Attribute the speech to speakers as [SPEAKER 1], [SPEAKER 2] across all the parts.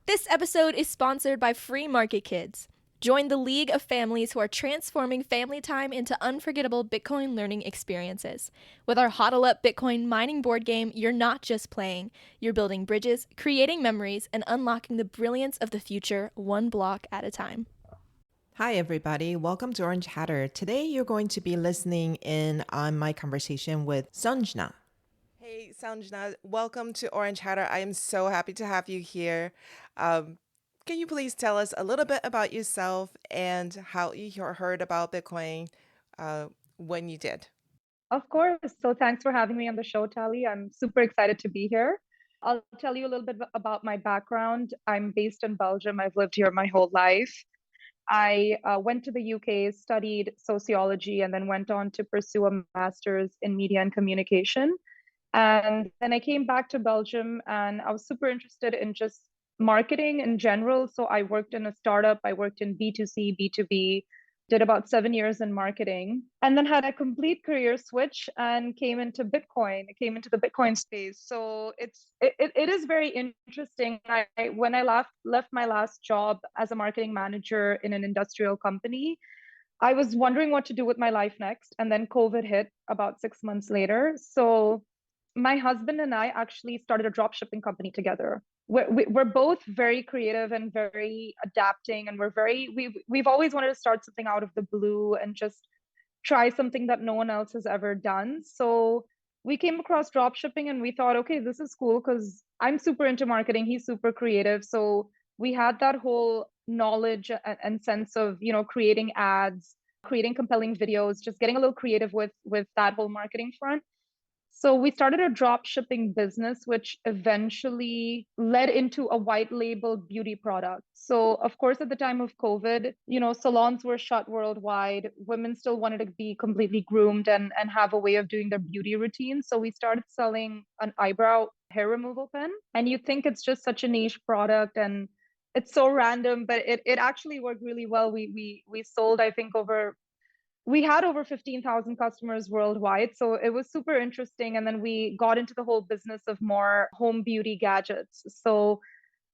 [SPEAKER 1] This episode is sponsored by Free Market Kids. Join the league of families who are transforming family time into unforgettable Bitcoin learning experiences. With our Hodl Up Bitcoin mining board game, you're not just playing, you're building bridges, creating memories, and unlocking the brilliance of the future one block at a time.
[SPEAKER 2] Hi, everybody. Welcome to Orange Hatter. Today, you're going to be listening in on my conversation with Sanjna. Hey, Sanjna. Welcome to Orange Hatter. I am so happy to have you here. Um, can you please tell us a little bit about yourself and how you heard about Bitcoin uh, when you did?
[SPEAKER 3] Of course. So thanks for having me on the show, Tali. I'm super excited to be here. I'll tell you a little bit about my background. I'm based in Belgium. I've lived here my whole life. I went to the UK, studied sociology, and then went on to pursue a master's in media and communication. And then I came back to Belgium and I was super interested in just marketing in general. So I worked in a startup, I worked in B2C, B2B, did about 7 years in marketing, and then had a complete career switch and came into Bitcoin. I came into the Bitcoin space. So it is very interesting. When I left my last job as a marketing manager in an industrial company, I was wondering what to do with my life next. And then COVID hit about 6 months later. So my husband and I actually started a drop shipping company together. We're both very creative and very adapting, and we've always wanted to start something out of the blue and just try something that no one else has ever done. So we came across drop shipping and we thought, okay, this is cool because I'm super into marketing, he's super creative. So we had that whole knowledge and sense of, creating ads, creating compelling videos, just getting a little creative with that whole marketing front. So we started a drop shipping business, which eventually led into a white label beauty product. So of course, at the time of COVID, salons were shut worldwide. Women still wanted to be completely groomed and have a way of doing their beauty routine. So we started selling an eyebrow hair removal pen. And you think it's just such a niche product and it's so random, but it actually worked really well. We sold, I think, we had over 15,000 customers worldwide. So it was super interesting. And then we got into the whole business of more home beauty gadgets. So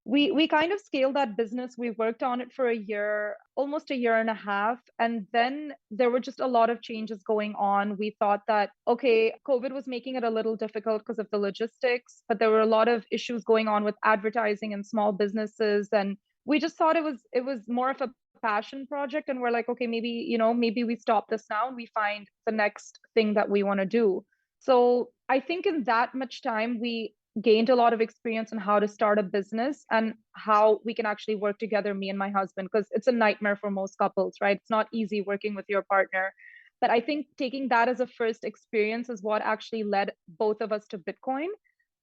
[SPEAKER 3] we kind of scaled that business. We worked on it for a year, almost a year and a half. And then there were just a lot of changes going on. We thought that, okay, COVID was making it a little difficult because of the logistics, but there were a lot of issues going on with advertising and small businesses. And we just thought it was more of a passion project. And we're like, okay, maybe we stop this now and we find the next thing that we want to do. So I think in that much time, we gained a lot of experience on how to start a business and how we can actually work together, me and my husband, because it's a nightmare for most couples, right? It's not easy working with your partner. But I think taking that as a first experience is what actually led both of us to Bitcoin.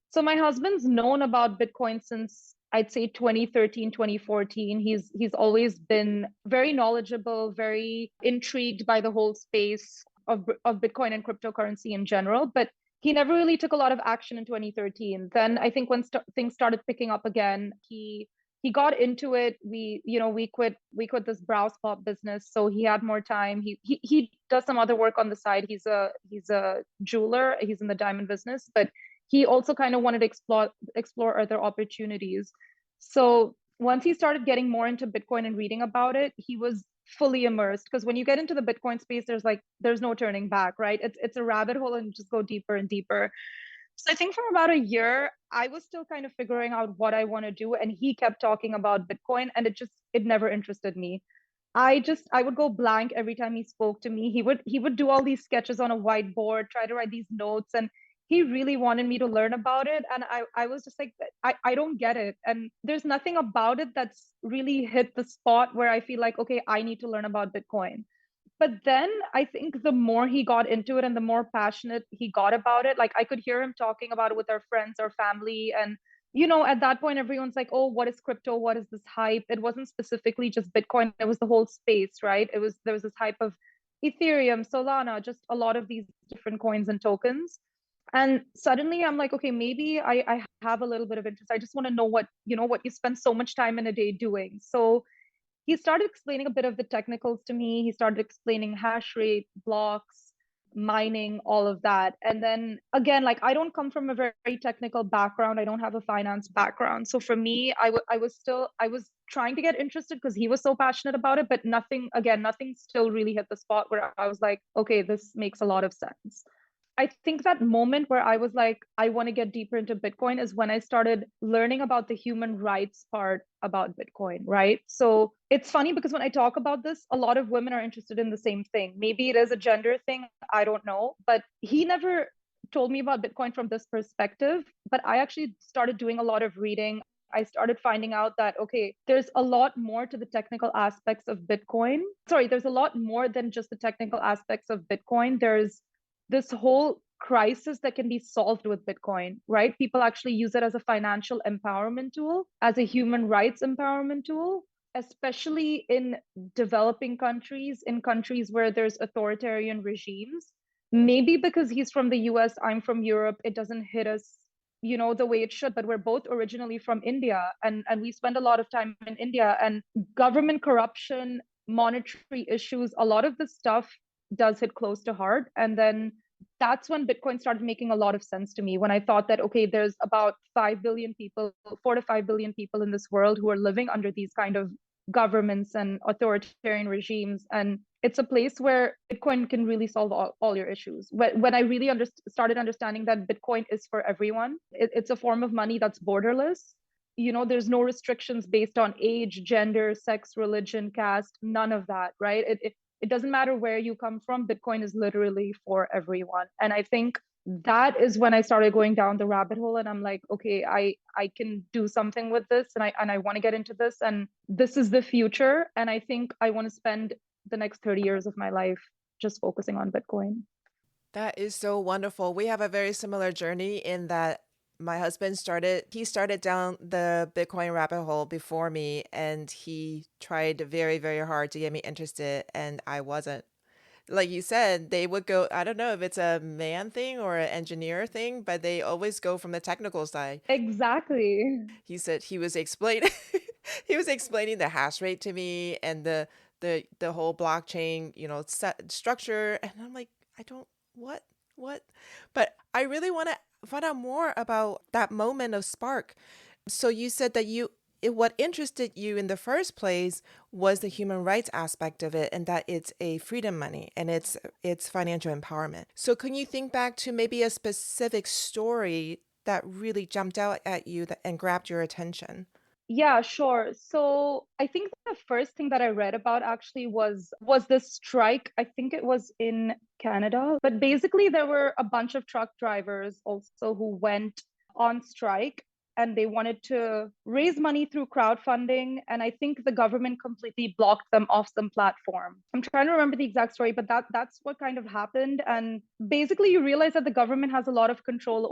[SPEAKER 3] So my husband's known about Bitcoin since I'd say 2013, 2014. He's always been very knowledgeable, very intrigued by the whole space of Bitcoin and cryptocurrency in general. But he never really took a lot of action in 2013. Then I think when things started picking up again, he got into it. We quit this brow spot business, so he had more time. He does some other work on the side. He's a jeweler. He's in the diamond business, but he also kind of wanted to explore other opportunities. So once he started getting more into Bitcoin and reading about it, he was fully immersed, because when you get into the Bitcoin space, there's no turning back, right? It's a rabbit hole and just go deeper and deeper. So I think for about a year, I was still kind of figuring out what I want to do, and he kept talking about Bitcoin, and it never interested me. I would go blank every time he spoke to me. He would do all these sketches on a whiteboard, try to write these notes, and he really wanted me to learn about it. And I was just like, I don't get it. And there's nothing about it that's really hit the spot where I feel like, okay, I need to learn about Bitcoin. But then I think the more he got into it and the more passionate he got about it, like I could hear him talking about it with our friends or family. And, at that point, everyone's like, oh, what is crypto? What is this hype? It wasn't specifically just Bitcoin, it was the whole space, right? There was this hype of Ethereum, Solana, just a lot of these different coins and tokens. And suddenly I'm like, okay, maybe I have a little bit of interest. I just want to know what you spend so much time in a day doing. So he started explaining a bit of the technicals to me. He started explaining hash rate, blocks, mining, all of that. And then again, like I don't come from a very technical background. I don't have a finance background. So for me, I was trying to get interested because he was so passionate about it, but nothing still really hit the spot where I was like, okay, this makes a lot of sense. I think that moment where I was like, I want to get deeper into Bitcoin is when I started learning about the human rights part about Bitcoin, right? So it's funny because when I talk about this, a lot of women are interested in the same thing. Maybe it is a gender thing, I don't know. But he never told me about Bitcoin from this perspective. But I actually started doing a lot of reading. I started finding out that, okay, there's a lot more to the technical aspects of Bitcoin. Sorry, there's a lot more than just the technical aspects of Bitcoin. There's this whole crisis that can be solved with Bitcoin, right? People actually use it as a financial empowerment tool, as a human rights empowerment tool, especially in developing countries, in countries where there's authoritarian regimes. Maybe because he's from the US, I'm from Europe, it doesn't hit us, the way it should, but we're both originally from India, and we spend a lot of time in India, and government corruption, monetary issues, a lot of this stuff does hit close to heart. And then that's when Bitcoin started making a lot of sense to me, when I thought that, okay, there's about 5 billion people, 4 to 5 billion people in this world who are living under these kind of governments and authoritarian regimes. And it's a place where Bitcoin can really solve all your issues. When I really started understanding that Bitcoin is for everyone, it's a form of money that's borderless. There's no restrictions based on age, gender, sex, religion, caste, none of that, right? It doesn't matter where you come from. Bitcoin is literally for everyone. And I think that is when I started going down the rabbit hole, and I'm like, okay, I can do something with this, and I want to get into this, and this is the future. And I think I want to spend the next 30 years of my life just focusing on Bitcoin.
[SPEAKER 2] That is so wonderful. We have a very similar journey in that my husband he started down the Bitcoin rabbit hole before me, and he tried very, very hard to get me interested, and I wasn't. Like you said, they would go, I don't know if it's a man thing or an engineer thing, but they always go from the technical side.
[SPEAKER 3] Exactly.
[SPEAKER 2] He said he was explaining he was explaining the hash rate to me and the whole blockchain, structure, and I'm like, I don't what what? But I really want to find out more about that moment of spark. So you said that what interested you in the first place was the human rights aspect of it, and that it's a freedom money and it's financial empowerment. So can you think back to maybe a specific story that really jumped out at you and grabbed your attention?
[SPEAKER 3] Yeah, sure. So I think the first thing that I read about actually was this strike. I think it was in Canada, but basically there were a bunch of truck drivers also who went on strike, and they wanted to raise money through crowdfunding, and I think the government completely blocked them off some platform. I'm trying to remember the exact story, but that's what kind of happened. And basically you realize that the government has a lot of control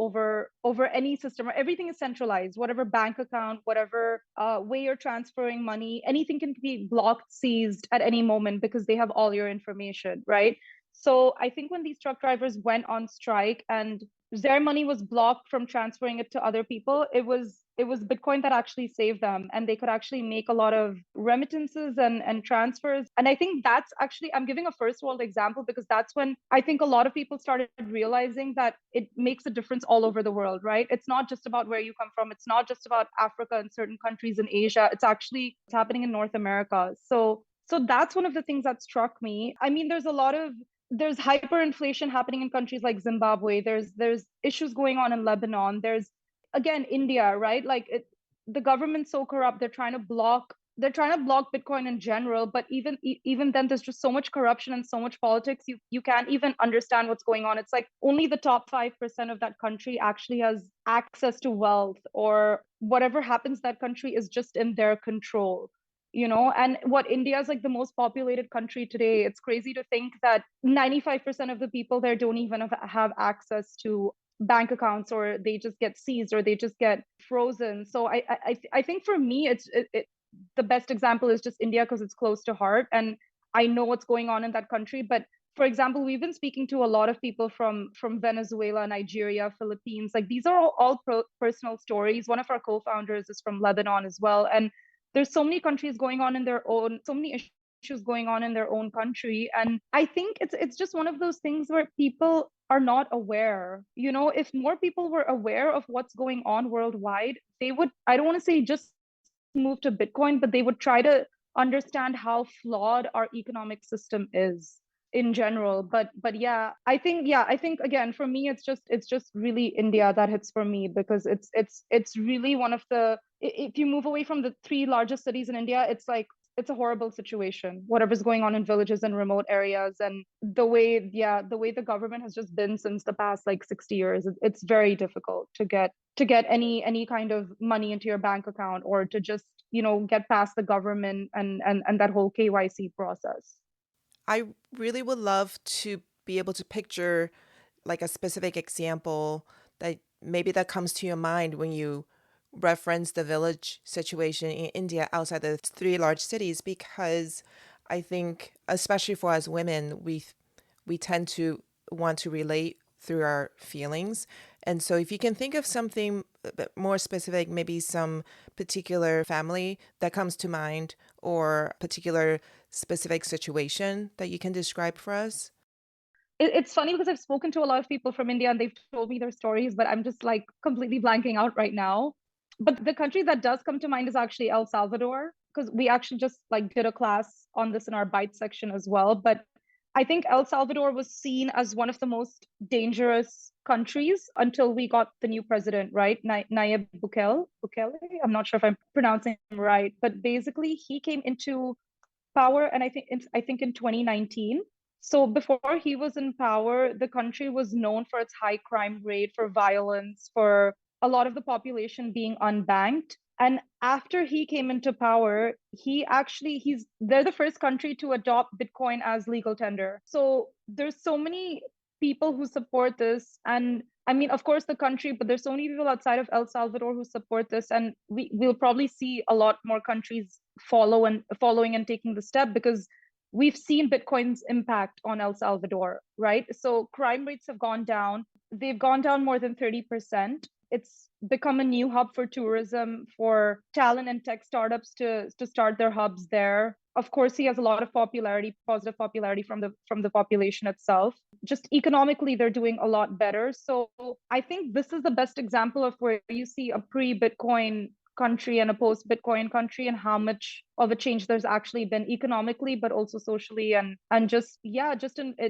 [SPEAKER 3] over any system, or everything is centralized. Whatever bank account, whatever way you're transferring money, anything can be blocked, seized at any moment because they have all your information, right? So I think when these truck drivers went on strike and their money was blocked from transferring it to other people, it was Bitcoin that actually saved them, and they could actually make a lot of remittances and transfers. And I think that's actually, I'm giving a first world example because that's when I think a lot of people started realizing that it makes a difference all over the world, right? It's not just about where you come from, it's not just about Africa and certain countries in Asia, it's happening in North America. So that's one of the things that struck me. I mean, there's hyperinflation happening in countries like Zimbabwe. There's issues going on in Lebanon. There's, again, India, right? Like the government's so corrupt. They're trying to block Bitcoin in general, but even then, there's just so much corruption and so much politics. You can't even understand what's going on. It's like only the top 5% of that country actually has access to wealth, or whatever happens that country is just in their control. And what India is like the most populated country today. It's crazy to think that 95% of the people there don't even have access to bank accounts, or they just get seized, or they just get frozen. So I think for me, the best example is just India because it's close to heart, and I know what's going on in that country. But for example, we've been speaking to a lot of people from Venezuela, Nigeria, Philippines. Like these are all personal stories. One of our co-founders is from Lebanon as well, and there's so many countries going on in their own, so many issues issues going on in their own country. And I think it's just one of those things where people are not aware. You know, if more people were aware of what's going on worldwide, they would, I don't want to say just move to Bitcoin, but they would try to understand how flawed our economic system is in general. But yeah, I think again for me it's just really India that hits for me, because it's really one of the, if you move away from the three largest cities in India, it's like it's a horrible situation, whatever's going on in villages and remote areas. And the way the government has just been since the past like 60 years, it's very difficult to get any kind of money into your bank account, or to just, you know, get past the government and that whole KYC process.
[SPEAKER 2] I really would love to be able to picture like a specific example that maybe that comes to your mind when you reference the village situation in India outside the three large cities, because I think especially for us women, we tend to want to relate through our feelings. And so if you can think of something a bit more specific, maybe some particular family that comes to mind or particular specific situation that you can describe for us.
[SPEAKER 3] It's funny because I've spoken to a lot of people from India and they've told me their stories, but I'm just like completely blanking out right now. But the country that does come to mind is actually El Salvador, because we actually just like did a class on this in our Byte section as well. But I think El Salvador was seen as one of the most dangerous countries until we got the new president, right? Nayib Bukele. Bukele. I'm not sure if I'm pronouncing him right, but basically he came into power, and I think in 2019. So before he was in power, the country was known for its high crime rate, for violence, for a lot of the population being unbanked. And after he came into power, they're the first country to adopt Bitcoin as legal tender. So there's so many people who support this. And I mean, of course, the country, but there's so many people outside of El Salvador who support this. And we'll probably see a lot more countries following and taking the step, because we've seen Bitcoin's impact on El Salvador, right? So crime rates have gone down. They've gone down more than 30%. It's become a new hub for tourism, for talent and tech startups to start their hubs there. Of course, he has a lot of popularity, positive popularity from the population itself. Just economically, they're doing a lot better. So I think this is the best example of where you see a pre-Bitcoin country and a post-Bitcoin country, and how much of a change there's actually been economically, but also socially, and just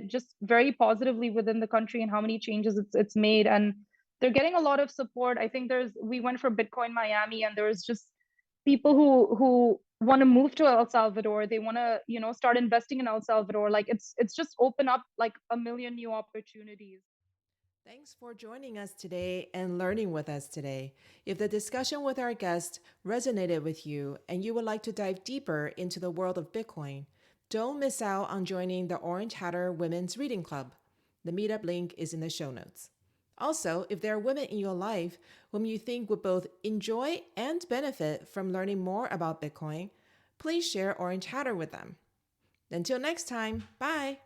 [SPEAKER 3] just very positively within the country, and how many changes it's made. And they're getting a lot of support. I think we went for Bitcoin Miami, and there's just people who want to move to El Salvador. They want to, you know, start investing in El Salvador. Like it's just open up like a million new opportunities.
[SPEAKER 2] Thanks for joining us today and learning with us today. If the discussion with our guest resonated with you and you would like to dive deeper into the world of Bitcoin, don't miss out on joining the Orange Hatter Women's Reading Club. The meetup link is in the show notes. Also, if there are women in your life whom you think would both enjoy and benefit from learning more about Bitcoin, please share Orange Hatter with them. Until next time, bye!